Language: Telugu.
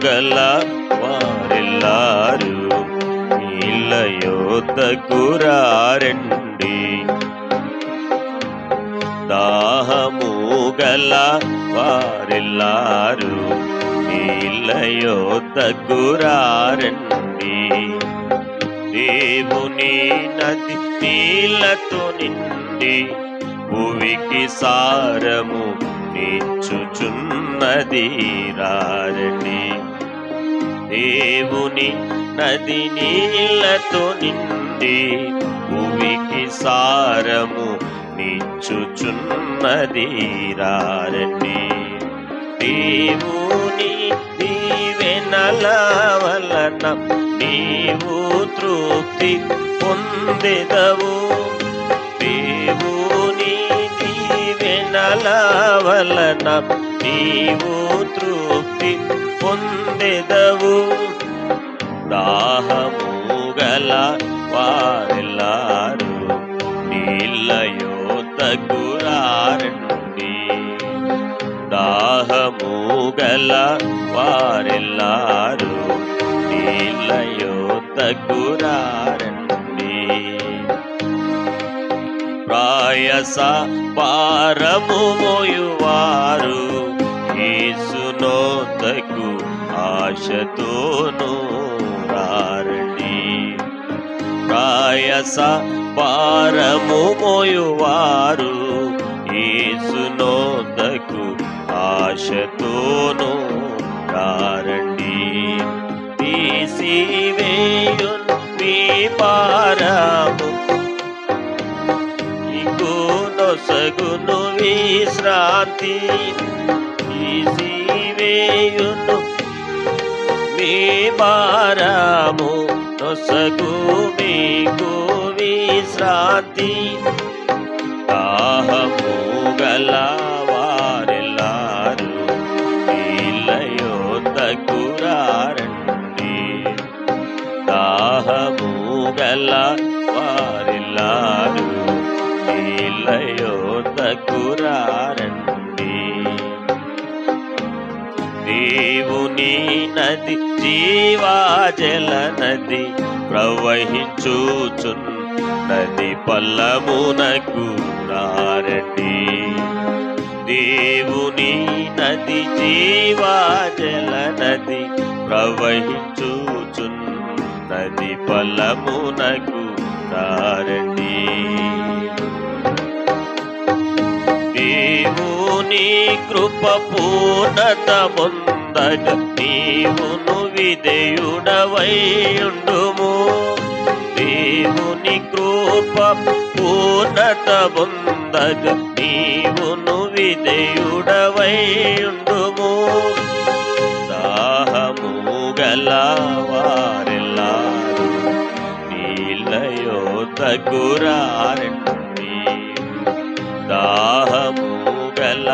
గల వారెల్లారు నీళ్ళ యొద్దకు రండి. దాహము గల వారెల్లారు నీళ్ళ యొద్దకు రండి. దేవుని నది నీళ్ళతో నిండి భూమికి సారము నిచ్చుచున్నది రండి. దేవుని నది నీళ్ళతో నిండి భూమికి సారము నిచ్చుచున్నది రండి. దేవుని దీవెనల వలన నీవు తృప్తి పొందెదవు. దేవుని దీవెనల వలన నీవు తృప్తి పొందెదవు. దాహము గల వారెల్లారు నీళ్ళ యొద్దకు రండి. దాహము గల వారెల్లారు నీళ్ళ యొద్దకు రండి. ప్రయాస భారము మోయువారు యేసునొద్దకు ఆశతోను రండి. ప్రయాస భారము మోయువారు యేసునొద్దకు ఆశతోను రండి. తీసివేయును మీ భారము నీకు నొసగును విశ్రాంతి. తీసివేయును మీ భారము నొసగు మీకు విశ్రాంతి. దాహము గల వారెల్లారు నీళ్ళ యొద్దకు రండి. దాహము గల వారెల్లారు నీళ్ళ యొద్దకు రండి. దేవుని నది జీవజల నది ప్రవహించుచున్నది పల్లమునకు రండి. దేవుని నది జీవజల నది ప్రవహించుచున్నది పల్లమునకు రండి. దేవుని కృప పూర్ణత పొందగ నీవును విధేయుడవై ఉండుము. దేవుని కృప పూర్ణత పొందగ నీవును విధేయుడవై ఉండుము. దాహము గల వారెల్లారు నీళ్ళ యొద్దకు రండి. దాహము గల